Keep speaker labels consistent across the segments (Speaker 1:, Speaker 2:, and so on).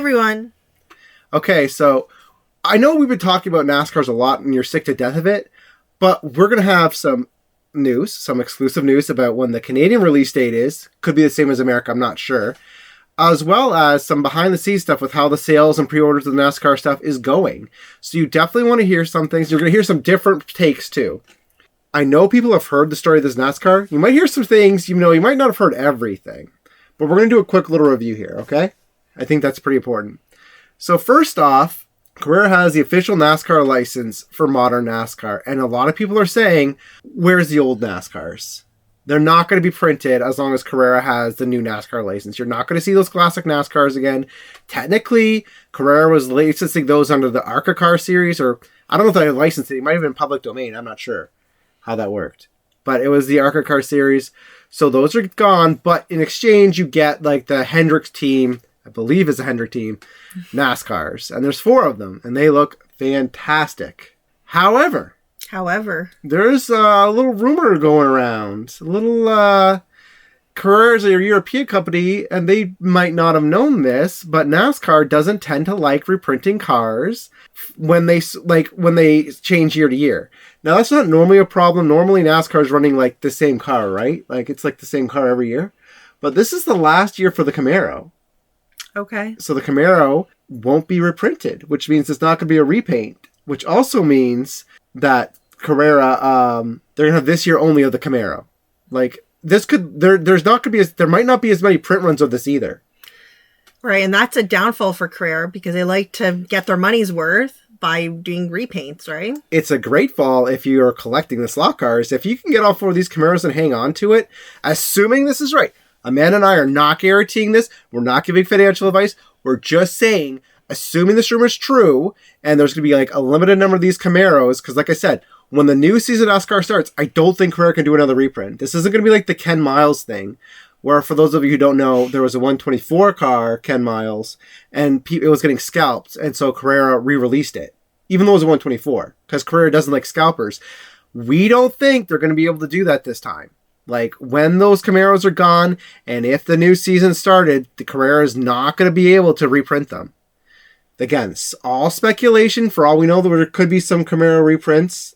Speaker 1: everyone.
Speaker 2: Okay, so I know we've been talking about NASCARs a lot and you're sick to death of it, but we're going to have some news, some exclusive news about when the Canadian release date is. Could be the same as America, I'm not sure. As well as some behind-the-scenes stuff with how the sales and pre-orders of the NASCAR stuff is going. So you definitely want to hear some things. You're going to hear some different takes, too. I know people have heard the story of this NASCAR. You might hear some things, you might not have heard everything. But we're going to do a quick little review here, okay? I think that's pretty important. So first off, Carrera has the official NASCAR license for modern NASCAR. And a lot of people are saying, where's the old NASCARs? They're not going to be printed as long as Carrera has the new NASCAR license. You're not going to see those classic NASCARs again. Technically, Carrera was licensing those under the ARCA car series, or I don't know if they licensed it. It might have been public domain. I'm not sure how that worked. But it was the ARCA car series. So those are gone. But in exchange, you get like the Hendrick team, I believe is the Hendrick team, NASCARs. And there's 4 of them. And they look fantastic. However, there's a little rumor going around. Carrera's a European company, and they might not have known this, but NASCAR doesn't tend to like reprinting cars when they change year to year. Now, that's not normally a problem. Normally, NASCAR is running like the same car, right? Like it's like the same car every year. But this is the last year for the Camaro.
Speaker 1: Okay.
Speaker 2: So the Camaro won't be reprinted, which means it's not going to be a repaint, which also means that Carrera, they're gonna have this year only of the Camaro. Like this there might not be as many print runs of this either.
Speaker 1: Right, and that's a downfall for Carrera because they like to get their money's worth by doing repaints, right? It's
Speaker 2: a great fall if you're collecting the slot cars. If you can get all 4 of these Camaros and hang on to it, assuming this is right. Amanda and I are not guaranteeing this. We're not giving financial advice. We're just saying, assuming this rumor is true, and there's going to be like a limited number of these Camaros, because like I said, when the new season of NASCAR starts, I don't think Carrera can do another reprint. This isn't going to be like the Ken Miles thing, where for those of you who don't know, there was a 124 car, Ken Miles, and it was getting scalped, and so Carrera re-released it, even though it was a 124, because Carrera doesn't like scalpers. We don't think they're going to be able to do that this time. Like, when those Camaros are gone, and if the new season started, the Carrera is not going to be able to reprint them. Again, it's all speculation. For all we know, there could be some Camaro repaints.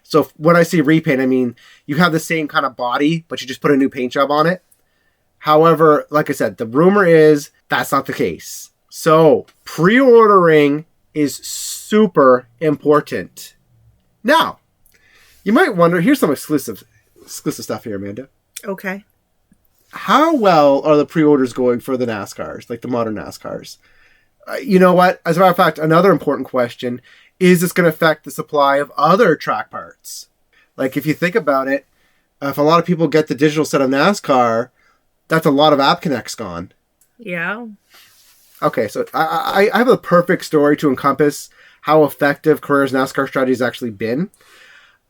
Speaker 2: So when I say repaint, I mean you have the same kind of body, but you just put a new paint job on it. However, like I said, the rumor is that's not the case. So pre-ordering is super important. Now, you might wonder, here's some exclusive stuff here, Amanda.
Speaker 1: Okay.
Speaker 2: How well are the pre-orders going for the NASCARs, like the modern NASCARs? You know what? As a matter of fact, another important question, is this going to affect the supply of other track parts? Like, if you think about it, if a lot of people get the digital set of NASCAR, that's a lot of app connects gone.
Speaker 1: Yeah.
Speaker 2: Okay, so I have a perfect story to encompass how effective Carrera's NASCAR strategy has actually been.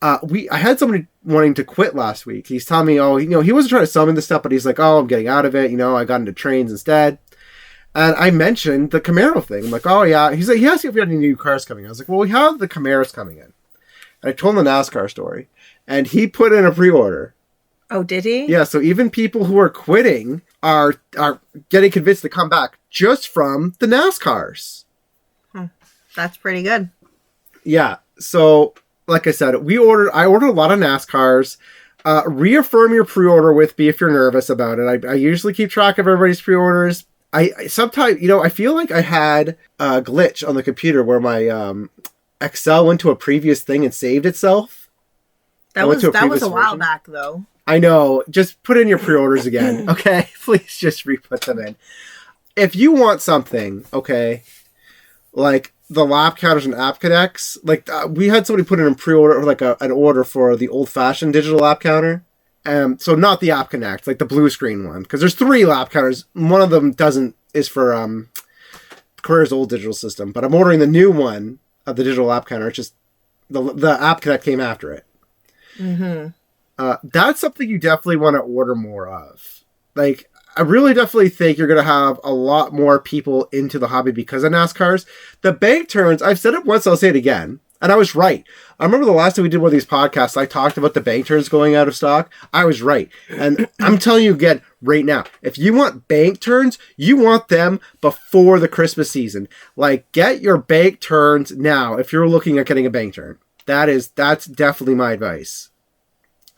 Speaker 2: I had somebody wanting to quit last week. He's telling me, he wasn't trying to sell me this stuff, but he's like, I'm getting out of it. I got into trains instead. And I mentioned the Camaro thing. I'm like, oh yeah. He's like, he asked me if we had any new cars coming in. I was like, well, we have the Camaros coming in. And I told him the NASCAR story. And he put in a pre-order.
Speaker 1: Oh, did he?
Speaker 2: Yeah, so even people who are quitting are getting convinced to come back just from the NASCARs.
Speaker 1: That's pretty good.
Speaker 2: Yeah, so like I said, I ordered a lot of NASCARs. Reaffirm your pre-order with me if you're nervous about it. I usually keep track of everybody's pre-orders. I sometimes, I feel like I had a glitch on the computer where my Excel went to a previous thing and saved itself.
Speaker 1: That was a while back, though.
Speaker 2: I know. Just put in your pre-orders again, okay? Please just re-put them in. If you want something, okay, like the lap counters and app connects, like we had somebody put in a pre-order, or like an order for the old-fashioned digital lap counter. So not the app connect, like the blue screen one, because there's 3 lap counters. One of them is for Carrera's old digital system, but I'm ordering the new one of the digital app counter. It's just the app connect came after it.
Speaker 1: Mm-hmm.
Speaker 2: That's something you definitely want to order more of. Like, I really definitely think you're going to have a lot more people into the hobby because of NASCARs. The bank turns, I've said it once, I'll say it again. And I was right. I remember the last time we did one of these podcasts, I talked about the bank turns going out of stock. I was right. And I'm telling you again, right now, if you want bank turns, you want them before the Christmas season. Like, get your bank turns now if you're looking at getting a bank turn. That's definitely my advice.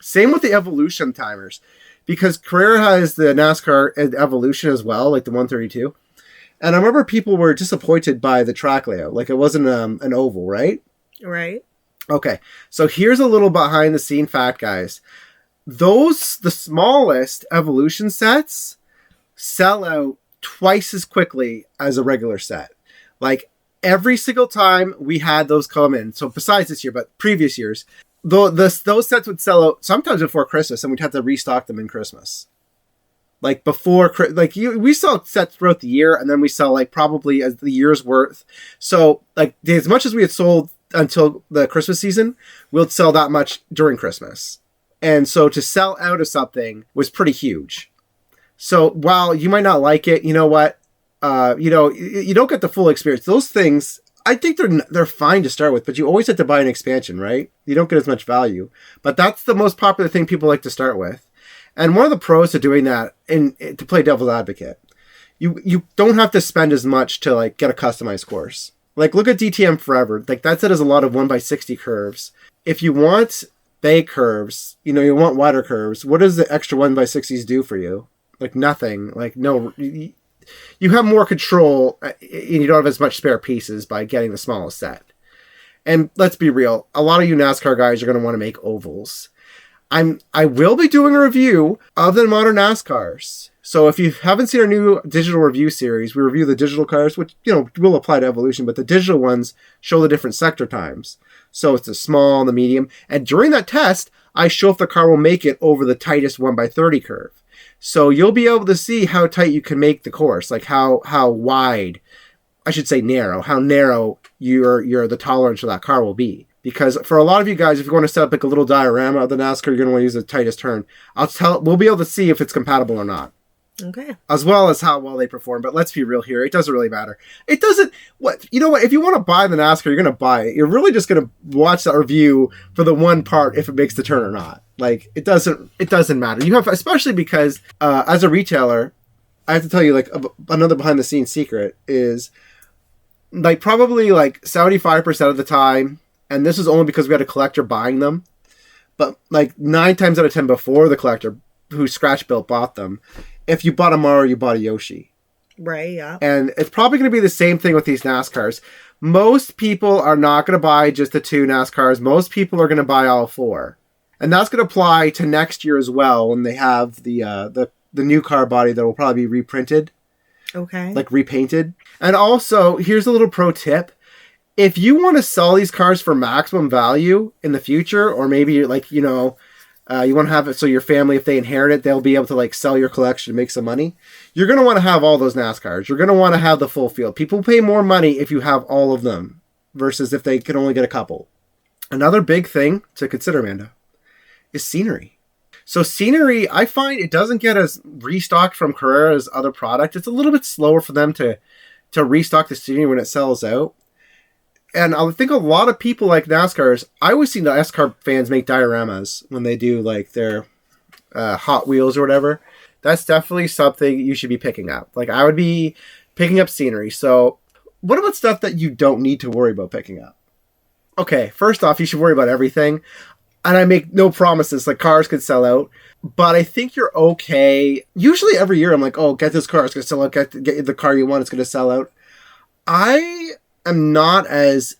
Speaker 2: Same with the Evolution timers. Because Carrera has the NASCAR Evolution as well, like the 132. And I remember people were disappointed by the track layout. Like, it wasn't an oval, right?
Speaker 1: Right.
Speaker 2: Okay, so here's a little behind the scene fact, guys. The smallest Evolution sets sell out twice as quickly as a regular set. Like, every single time we had those come in, so besides this year, but previous years, those sets would sell out sometimes before Christmas, and we'd have to restock them in Christmas. Like, we sell sets throughout the year, and then we sell, like, probably as the year's worth. So, like, as much as we had sold until the Christmas season, we'll sell that much during Christmas. And so to sell out of something was pretty huge. So while you might not like it, you know what? You don't get the full experience. Those things, I think they're fine to start with, but you always have to buy an expansion, right? You don't get as much value. But that's the most popular thing people like to start with. And one of the pros to doing that, to play devil's advocate, you don't have to spend as much to, like, get a customized course. Like, look at DTM Forever. Like, that set has a lot of 1x60 curves. If you want bay curves, you want wider curves, what does the extra 1x60s do for you? Like, nothing. Like, no, you have more control, and you don't have as much spare pieces by getting the smallest set. And let's be real, a lot of you NASCAR guys are going to want to make ovals. I will be doing a review of the modern NASCARs. So if you haven't seen our new digital review series, we review the digital cars, which, will apply to Evolution, but the digital ones show the different sector times. So it's the small and the medium. And during that test, I show if the car will make it over the tightest 1x30 curve. So you'll be able to see how tight you can make the course, like how wide, I should say narrow, how narrow the tolerance for that car will be. Because for a lot of you guys, if you want to set up like a little diorama of the NASCAR, you're going to want to use the tightest turn. We'll be able to see if it's compatible or not.
Speaker 1: Okay.
Speaker 2: As well as how well they perform. But let's be real here. It doesn't really matter. It doesn't... You know what? If you want to buy the NASCAR, you're going to buy it. You're really just going to watch that review for the one part if it makes the turn or not. Like, it doesn't matter. You have... Especially because, as a retailer, I have to tell you, like, another behind-the-scenes secret is, like, probably, like, 75% of the time, and this is only because we had a collector buying them, but, like, 9 times out of 10 before the collector who scratch built bought them, if you bought a Mario, you bought a Yoshi.
Speaker 1: Right, yeah.
Speaker 2: And it's probably going to be the same thing with these NASCARs. Most people are not going to buy just the 2 NASCARs. Most people are going to buy all 4. And that's going to apply to next year as well when they have the new car body that will probably be reprinted.
Speaker 1: Okay.
Speaker 2: Like repainted. And also, here's a little pro tip. If you want to sell these cars for maximum value in the future, or maybe like, you want to have it so your family, if they inherit it, they'll be able to like sell your collection and make some money. You're going to want to have all those NASCARs. You're going to want to have the full field. People pay more money if you have all of them versus if they can only get a couple. Another big thing to consider, Amanda, is scenery. So scenery, I find it doesn't get as restocked from Carrera's other product. It's a little bit slower for them to restock the scenery when it sells out. And I think a lot of people like NASCARs, I always see the NASCAR fans make dioramas when they do like their Hot Wheels or whatever. That's definitely something you should be picking up. Like I would be picking up scenery. So what about stuff that you don't need to worry about picking up? Okay, first off, you should worry about everything. And I make no promises, like cars could sell out. But I think you're okay. Usually every year I'm like, oh, get this car, it's going to sell out. Get the car you want, it's going to sell out. I'm not as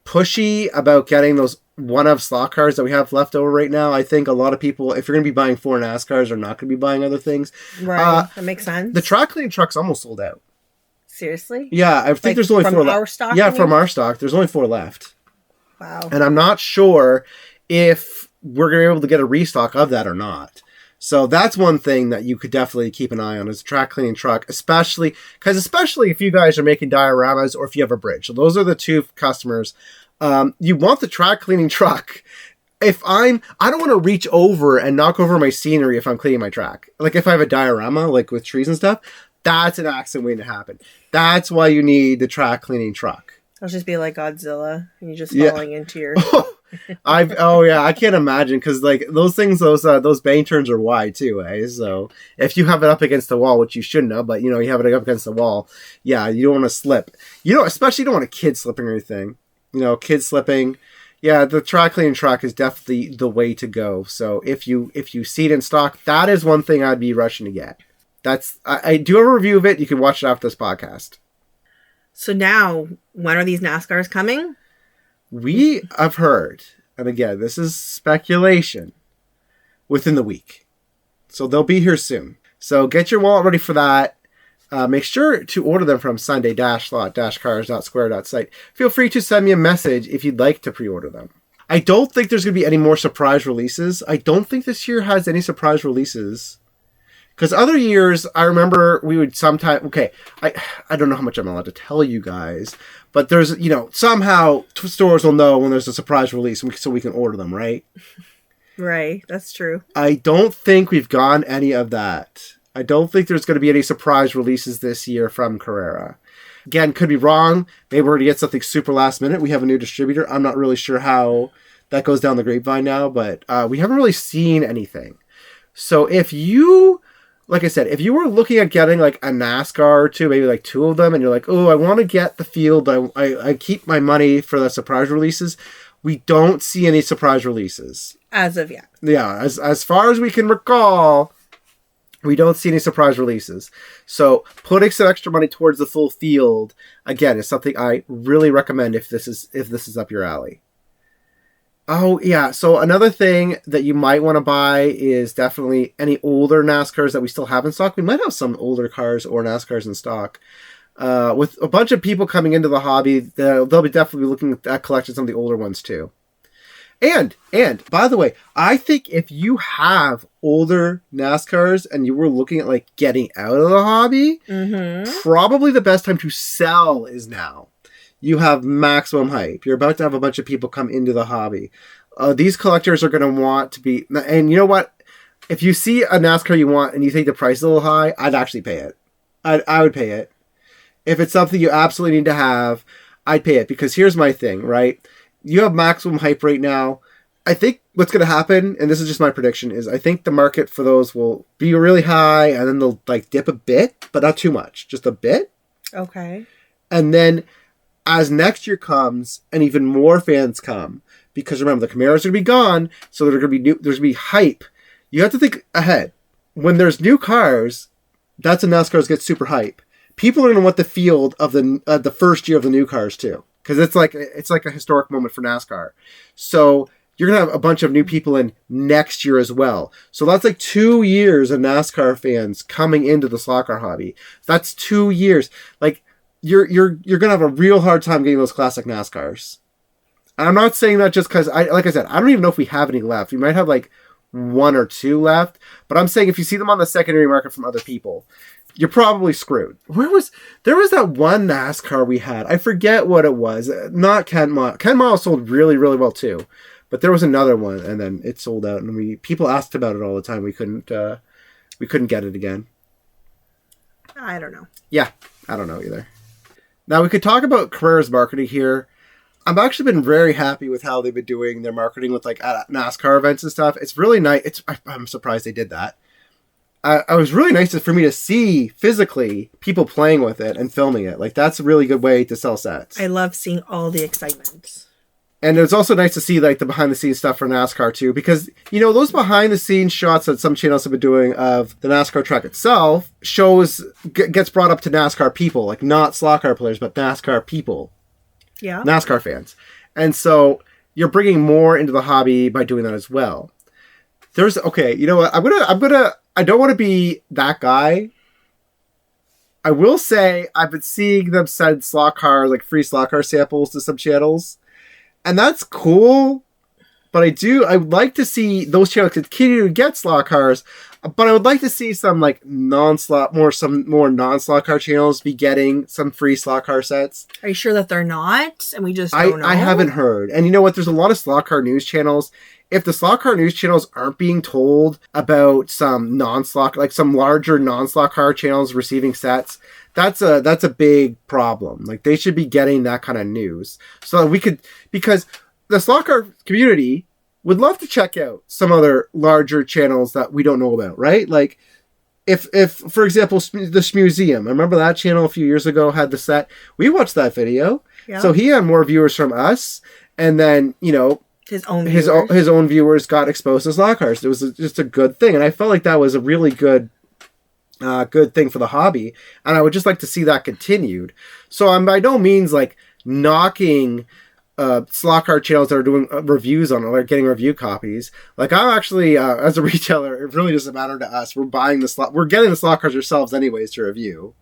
Speaker 2: pushy about getting those one-of slot cars that we have left over right now. I think a lot of people, if you're going to be buying 4 NASCARs, are not going to be buying other things.
Speaker 1: Right, that makes sense.
Speaker 2: The track clean truck's almost sold out.
Speaker 1: Seriously?
Speaker 2: Yeah, I think like there's only 4 left.
Speaker 1: From our stock?
Speaker 2: Yeah, from our stock. There's only 4 left.
Speaker 1: Wow.
Speaker 2: And I'm not sure if we're going to be able to get a restock of that or not. So that's one thing that you could definitely keep an eye on is a track cleaning truck, especially if you guys are making dioramas or if you have a bridge. So those are the 2 customers. You want the track cleaning truck. I don't want to reach over and knock over my scenery if I'm cleaning my track. Like if I have a diorama, like with trees and stuff, that's an accident waiting to happen. That's why you need the track cleaning truck.
Speaker 1: I'll just be like Godzilla, and you just
Speaker 2: Yeah.
Speaker 1: falling into your.
Speaker 2: I can't imagine, because like those things, those bang turns are wide too, eh? So if you have it up against the wall, which you shouldn't have, but you know you have it up against the wall, yeah, you don't want to slip. Especially you don't want a kid slipping or anything. Kids slipping. Yeah, the track clean track is definitely the way to go. So if you see it in stock, that is one thing I'd be rushing to get. I do have a review of it. You can watch it after this podcast.
Speaker 1: So now, when are these NASCARs coming?
Speaker 2: We have heard, and again, this is speculation, within the week. So they'll be here soon. So get your wallet ready for that. Make sure to order them from Sunday-slot-cars.square.site. Feel free to send me a message if you'd like to pre-order them. I don't think there's going to be any more surprise releases. I don't think this year has any surprise releases. Because other years, I remember we would sometimes... Okay, I don't know how much I'm allowed to tell you guys, but there's, somehow stores will know when there's a surprise release so we can order them, right?
Speaker 1: Right, that's true.
Speaker 2: I don't think we've gone any of that. I don't think there's going to be any surprise releases this year from Carrera. Again, could be wrong. Maybe we're going to get something super last minute. We have a new distributor. I'm not really sure how that goes down the grapevine now, but we haven't really seen anything. So if you... Like I said, if you were looking at getting like a NASCAR or two, maybe like two of them, and you're like, oh, I want to get the field, I keep my money for the surprise releases, we don't see any surprise releases.
Speaker 1: As of yet.
Speaker 2: Yeah, as far as we can recall, we don't see any surprise releases. So putting some extra money towards the full field, again, is something I really recommend if this is up your alley. Oh, yeah. So another thing that you might want to buy is definitely any older NASCARs that we still have in stock. We might have some older cars or NASCARs in stock. With a bunch of people coming into the hobby, they'll be definitely looking at collecting some of the older ones too. And by the way, I think if you have older NASCARs and you were looking at like getting out of the hobby, probably the best time to sell is now. You have maximum hype. You're about to have a bunch of people come into the hobby. These collectors are going to want to be... And you know what? If you see a NASCAR you want and you think the price is a little high, I'd actually pay it. I would pay it. If it's something you absolutely need to have, I'd pay it. Because here's my thing, right? You have maximum hype right now. I think what's going to happen, and this is just my prediction, is I think the market for those will be really high and then they'll like dip a bit, but not too much. Just a bit.
Speaker 1: Okay.
Speaker 2: And then... as next year comes and even more fans come, because remember the Camaros are going to be gone, so there's going to be hype. You have to think ahead. When there's new cars, that's when NASCARs get super hype. People are going to want the field of the first year of the new cars too, because it's like a historic moment for NASCAR. So you're going to have a bunch of new people in next year as well. So that's like 2 years of NASCAR fans coming into the slot car hobby. That's 2 years. Like. You're gonna have a real hard time getting those classic NASCARs. And I'm not saying that just because like I said, I don't even know if we have any left. We might have like 1 or 2 left, but I'm saying if you see them on the secondary market from other people, you're probably screwed. There was that one NASCAR we had. I forget what it was. Not Ken Miles. Ken Miles sold really, really well too, but there was another one, and then it sold out, and people asked about it all the time. We couldn't get it again.
Speaker 1: I don't know.
Speaker 2: Yeah, I don't know either. Now, we could talk about Carrera's marketing here. I've actually been very happy with how they've been doing their marketing with like NASCAR events and stuff. It's really nice. I'm surprised they did that. It was really nice for me to see physically people playing with it and filming it. Like, that's a really good way to sell sets.
Speaker 1: I love seeing all the excitement.
Speaker 2: And it's also nice to see like the behind the scenes stuff for NASCAR too, because those behind the scenes shots that some channels have been doing of the NASCAR track itself gets brought up to NASCAR people, like not slot car players, but NASCAR people, NASCAR fans, and so you're bringing more into the hobby by doing that as well. You know what? I don't want to be that guy. I will say I've been seeing them send slot car, like free slot car samples to some channels. And that's cool, but I would like to see those channels continue to get slot cars, but I would like to see some like more non-slot car channels be getting some free slot car sets.
Speaker 1: Are you sure that they're not? And we just don't know?
Speaker 2: I haven't heard. And you know what? There's a lot of slot car news channels, if the slot car news channels aren't being told about some non-slot, like some larger non-slot car channels receiving sets, that's a big problem. Like they should be getting that kind of news so that we could, because the slot car community would love to check out some other larger channels that we don't know about, right? Like if for example, the Schmuseum, I remember that channel a few years ago had the set. We watched that video. Yeah. So he had more viewers from us. And then, his own viewers got exposed to slot cars. It was just a good thing. And I felt like that was a really good thing for the hobby. And I would just like to see that continued. So I'm by no means like knocking slot car channels that are doing reviews on it or getting review copies. Like I'm actually, as a retailer, it really doesn't matter to us. We're getting the slot cars ourselves anyways to review.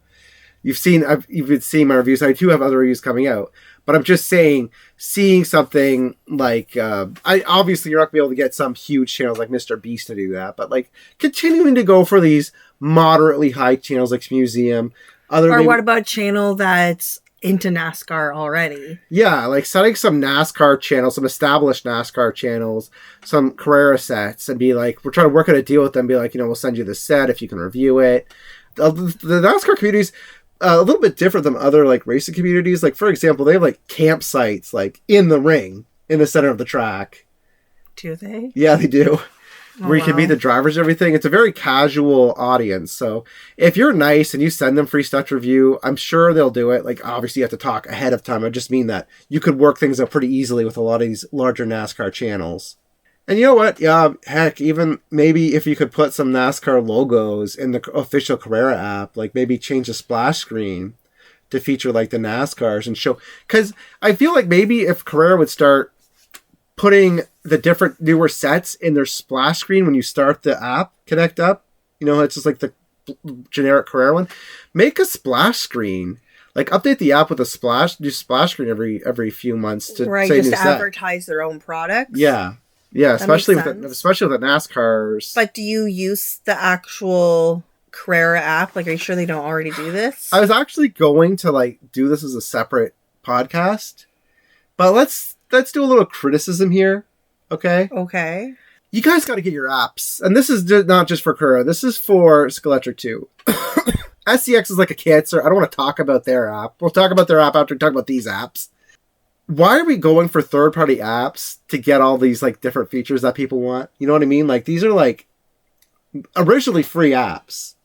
Speaker 2: You've seen my reviews. I do have other reviews coming out, but I'm just saying, seeing something like, obviously you're not gonna be able to get some huge channels like Mr. Beast to do that, but like continuing to go for these moderately high channels like Museum.
Speaker 1: What about a channel that's into NASCAR already?
Speaker 2: Yeah, like setting some NASCAR channels, some established NASCAR channels, some Carrera sets, and be like, we're trying to work out a deal with them. Be like, we'll send you the set if you can review it. The NASCAR community's a little bit different than other like racing communities. Like for example, they have like campsites like in the ring in the center of the track.
Speaker 1: Do they?
Speaker 2: Yeah, they do. Where you can meet the drivers and everything. It's a very casual audience. So if you're nice and you send them free stuff to review, I'm sure they'll do it. Like obviously you have to talk ahead of time. I just mean that you could work things out pretty easily with a lot of these larger NASCAR channels. And you know what? Yeah, heck, even maybe if you could put some NASCAR logos in the official Carrera app, like maybe change the splash screen to feature like the NASCARs and show. Because I feel like maybe if Carrera would start putting the different newer sets in their splash screen when you start the app, connect up, it's just like the generic Carrera one. Make a splash screen. Like update the app with a new splash screen every few months to say
Speaker 1: just
Speaker 2: new
Speaker 1: to
Speaker 2: set.
Speaker 1: Advertise their own products.
Speaker 2: Yeah, especially with the NASCARs.
Speaker 1: But do you use the actual Carrera app? Like, are you sure they don't already do this?
Speaker 2: I was actually going to like do this as a separate podcast, but let's do a little criticism here, okay?
Speaker 1: Okay.
Speaker 2: You guys got to get your apps, and this is not just for Carrera. This is for Skeletric too. SCX is like a cancer. I don't want to talk about their app. We'll talk about their app after we talk about these apps. Why are we going for third-party apps to get all these like different features that people want? You know what I mean? Like these are like originally free apps,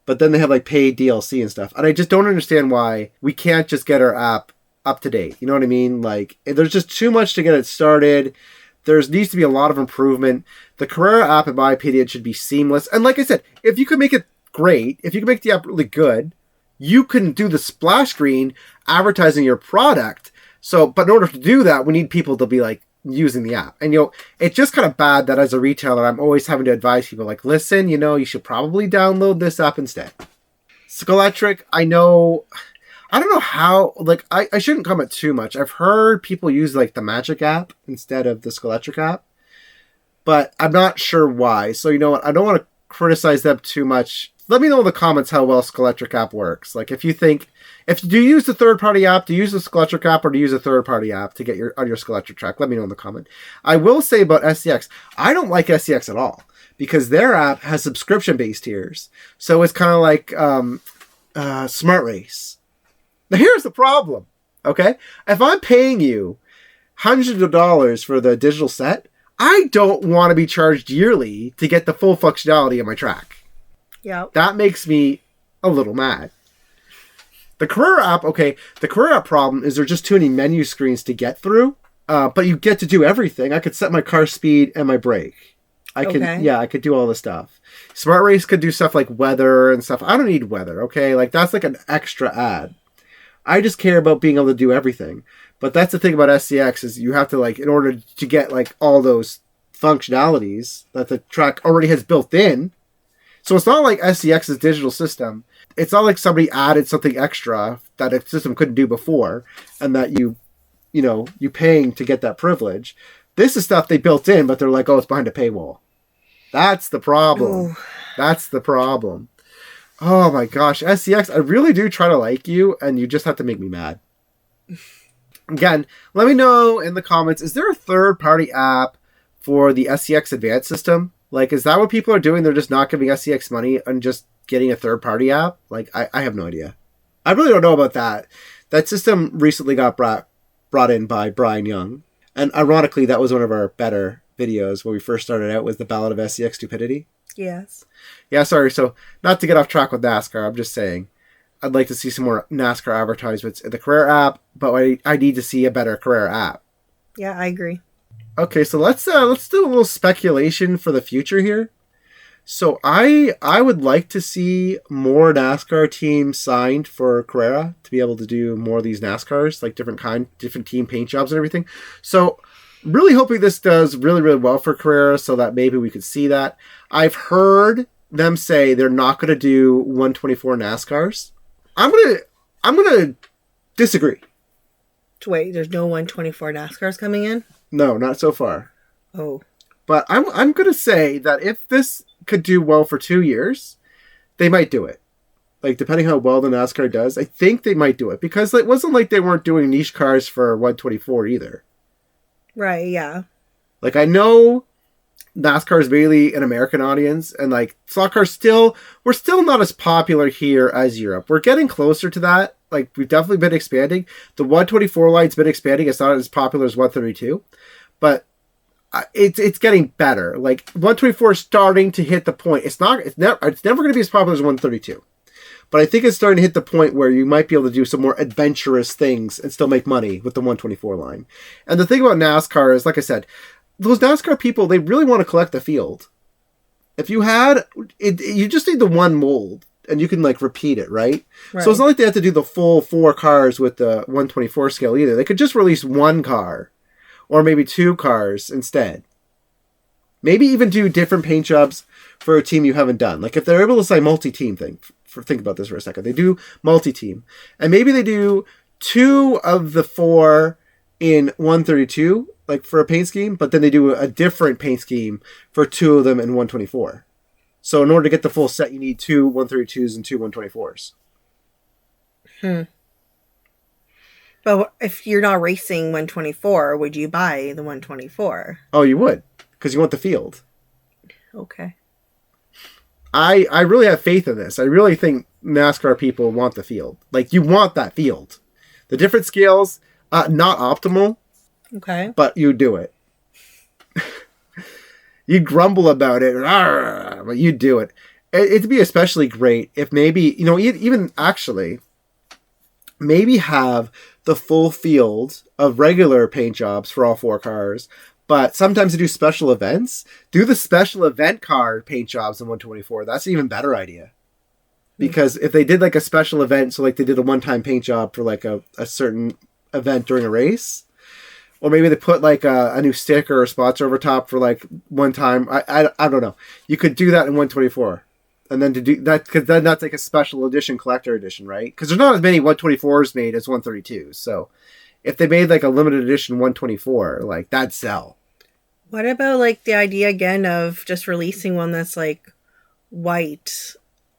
Speaker 2: but then they have like paid DLC and stuff. And I just don't understand why we can't just get our app up to date. You know what I mean? Like there's just too much to get it started. There needs to be a lot of improvement. The Carrera app, in my opinion, should be seamless. And like I said, if you could make it great, if you can make the app really good, you can do the splash screen advertising your product. So, but in order to do that, we need people to be like using the app. And it's just kind of bad that as a retailer, I'm always having to advise people like, listen, you should probably download this app instead. Skeletric, I don't know how, like, I shouldn't comment too much. I've heard people use like the Magic app instead of the Skeletric app, but I'm not sure why. So you know what? I don't want to criticize them too much. Let me know in the comments how well Skeletric app works. Like if you use the third-party app, do you use the Skeletric app or do you use a third-party app to get on your Skeletric track? Let me know in the comment. I will say about SCX, I don't like SCX at all because their app has subscription-based tiers. So it's kind of like Smart Race. Now here's the problem, okay? If I'm paying you hundreds of dollars for the digital set, I don't want to be charged yearly to get the full functionality of my track.
Speaker 1: Yeah.
Speaker 2: That makes me a little mad. The Carrera app, okay, the Carrera app problem is there's just too many menu screens to get through, but you get to do everything. I could set my car speed and my brake. I could do all the stuff. Smart Race could do stuff like weather and stuff. I don't need weather, okay? Like that's like an extra ad. I just care about being able to do everything. But that's the thing about SCX is you have to like, in order to get like all those functionalities that the track already has built in. So it's not like SCX's digital system. It's not like somebody added something extra that a system couldn't do before and that you paying to get that privilege. This is stuff they built in, but they're like, oh, it's behind a paywall. That's the problem. Ooh. That's the problem. Oh my gosh, SCX, I really do try to like you, and you just have to make me mad. Again, let me know in the comments, is there a third-party app for the SCX Advanced system? Like, is that what people are doing? They're just not giving SCX money and just getting a third-party app? Like, I have no idea. I really don't know about that. That system recently got brought in by Brian Young. And ironically, that was one of our better videos when we first started out, was the Ballad of SCX Stupidity.
Speaker 1: Yes.
Speaker 2: Yeah, sorry. So, not to get off track with NASCAR, I'm just saying I'd like to see some more NASCAR advertisements in the Carrera app, but I need to see a better Carrera app.
Speaker 1: Yeah, I agree.
Speaker 2: Okay, so let's do a little speculation for the future here. So I would like to see more NASCAR teams signed for Carrera to be able to do more of these NASCARs, like different team paint jobs and everything. So really hoping this does really, really well for Carrera so that maybe we could see that. I've heard them say they're not going to do 124 NASCARs. I'm gonna disagree.
Speaker 1: Wait, there's no 124 NASCARs coming in?
Speaker 2: No, not so far.
Speaker 1: Oh.
Speaker 2: But I'm gonna say that if this could do well for 2 years, they might do it. Like, depending how well the NASCAR does, I think they might do it. Because it wasn't like they weren't doing niche cars for 124 either.
Speaker 1: Right, yeah.
Speaker 2: Like, I know NASCAR is mainly an American audience, and like slot cars we're still not as popular here as Europe. We're getting closer to that. Like, we've definitely been expanding. The 124 line's been expanding. It's not as popular as 132, but it's getting better. Like, 124 is starting to hit the point. It's never going to be as popular as 132, but I think it's starting to hit the point where you might be able to do some more adventurous things and still make money with the 124 line. And the thing about NASCAR is, like I said, those NASCAR people, they really want to collect the field. If you had it, you just need the one mold and you can like repeat it, right? So it's not like they have to do the full 4 cars with the 124 scale either. They could just release 1 car or maybe 2 cars instead. Maybe even do different paint jobs for a team you haven't done. Like, if they're able to say multi-team think about this for a second. They do multi-team, and maybe they do 2 of the 4 in 132, like for a paint scheme, but then they do a different paint scheme for 2 of them in 124. So in order to get the full set, you need 2 132s and 2 124s.
Speaker 1: But if you're not racing 124, would you buy the 124?
Speaker 2: Oh, you would, because you want the field.
Speaker 1: Okay.
Speaker 2: I really have faith in this. I really think NASCAR people want the field. Like, you want that field. The different scales, not optimal. Okay. But you do it. You grumble about it, but you do it. It'd be especially great if maybe, even actually, maybe have the full field of regular paint jobs for all 4 cars. But sometimes they do special events. Do the special event car paint jobs in 124. That's an even better idea. Because if they did like a special event, so like they did a one-time paint job for like a certain event during a race, or maybe they put like a new sticker or spots over top for like one time. I don't know. You could do that in 124. And then to do that, because then that's like a special edition, collector edition, right? Because there's not as many 124s made as 132s. So if they made like a limited edition 124, like, that'd sell.
Speaker 1: What about like the idea again of just releasing one that's like white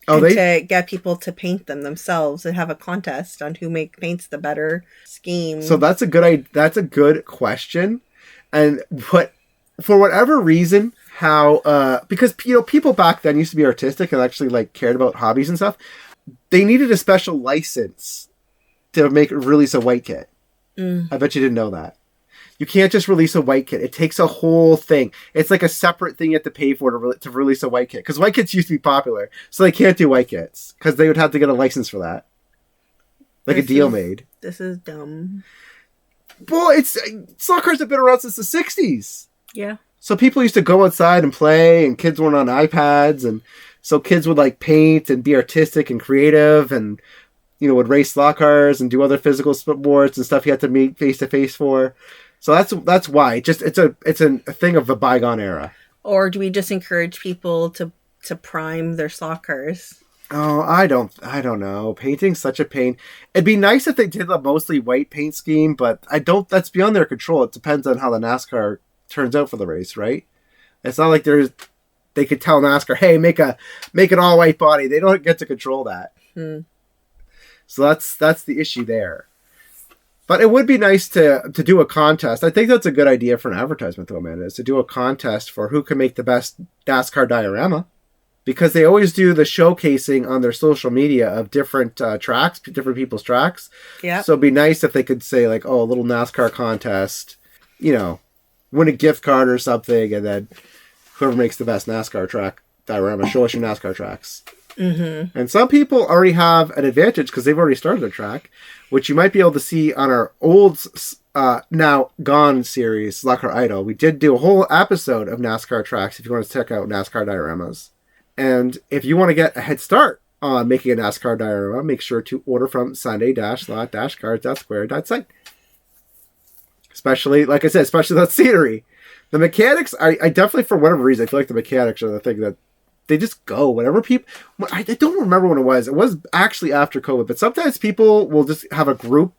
Speaker 1: to get people to paint them themselves and have a contest on who paints the better scheme?
Speaker 2: So that's a good question. And for whatever reason, because people back then used to be artistic and actually like cared about hobbies and stuff, they needed a special license to release a white kit. I bet you didn't know that. You can't just release a white kit. It takes a whole thing. It's like a separate thing you have to pay for to release a white kit. Because white kits used to be popular. So they can't do white kits. Because they would have to get a license for that. Like a deal made.
Speaker 1: This is dumb.
Speaker 2: Well, slot cars have been around since the 60s.
Speaker 1: Yeah.
Speaker 2: So people used to go outside and play. And kids weren't on iPads. And so kids would like paint and be artistic and creative. And, would race slot cars and do other physical sports and stuff you had to meet face to face for. So that's why. It's a thing of the bygone era.
Speaker 1: Or do we just encourage people to prime their slot cars?
Speaker 2: Oh, I don't know. Painting's such a pain. It'd be nice if they did a mostly white paint scheme, but that's beyond their control. It depends on how the NASCAR turns out for the race, right? It's not like they could tell NASCAR, hey, make an all white body. They don't get to control that. So that's the issue there. But it would be nice to do a contest. I think that's a good idea for an advertisement, though, Amanda, is to do a contest for who can make the best NASCAR diorama. Because they always do the showcasing on their social media of different tracks, different people's tracks.
Speaker 1: Yeah.
Speaker 2: So it'd be nice if they could say, like, oh, a little NASCAR contest, you know, win a gift card or something, and then whoever makes the best NASCAR track diorama, show us your NASCAR tracks.
Speaker 1: Mm-hmm.
Speaker 2: And some people already have an advantage because they've already started their track, which you might be able to see on our old, now gone series, Slot-Car Idol. We did do a whole episode of NASCAR tracks if you want to check out NASCAR dioramas. And if you want to get a head start on making a NASCAR diorama, make sure to order from Sunday-slot-cars.square.site. Especially, like I said, especially that scenery. The mechanics, I definitely, for whatever reason, I feel like the mechanics are the thing that they just go. Whenever people, I don't remember when it was. It was actually after COVID, but sometimes people will just have a group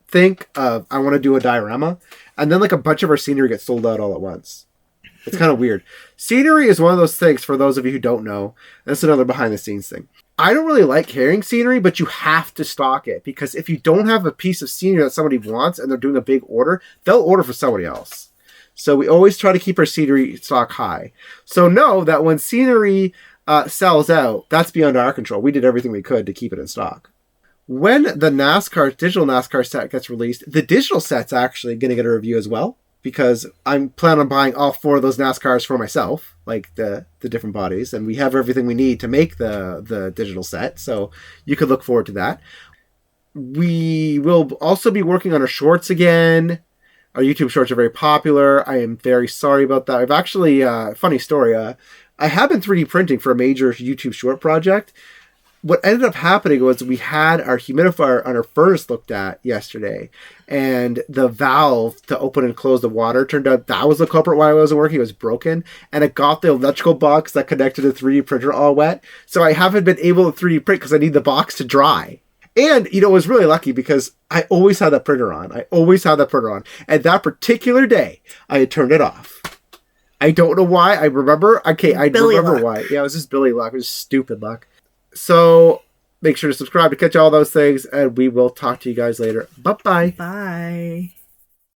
Speaker 2: think of, I want to do a diorama, and then like a bunch of our scenery gets sold out all at once. It's kind of weird. Scenery is one of those things, for those of you who don't know, that's another behind the scenes thing. I don't really like carrying scenery, but you have to stock it, because if you don't have a piece of scenery that somebody wants and they're doing a big order, they'll order for somebody else. So we always try to keep our scenery stock high. So know that when scenery sells out, that's beyond our control. We did everything we could to keep it in stock. When the digital NASCAR set gets released, the digital set's actually going to get a review as well, because I'm planning on buying all 4 of those NASCARs for myself, like the different bodies, and we have everything we need to make the digital set, so you could look forward to that. We will also be working on our shorts again. Our YouTube shorts are very popular. I am very sorry about that. I've actually, funny story, I have been 3D printing for a major YouTube short project. What ended up happening was we had our humidifier on our furnace looked at yesterday, and the valve to open and close the water, turned out that was the culprit why it wasn't working. It was broken, and it got the electrical box that connected to the 3D printer all wet. So I haven't been able to 3D print because I need the box to dry. And, it was really lucky because I always had that printer on. And that particular day, I had turned it off. I don't know why. I remember. Okay, I remember luck. Why. Yeah, it was just Billy luck. It was stupid luck. So make sure to subscribe to catch all those things, and we will talk to you guys later. Bye-bye.
Speaker 1: Bye.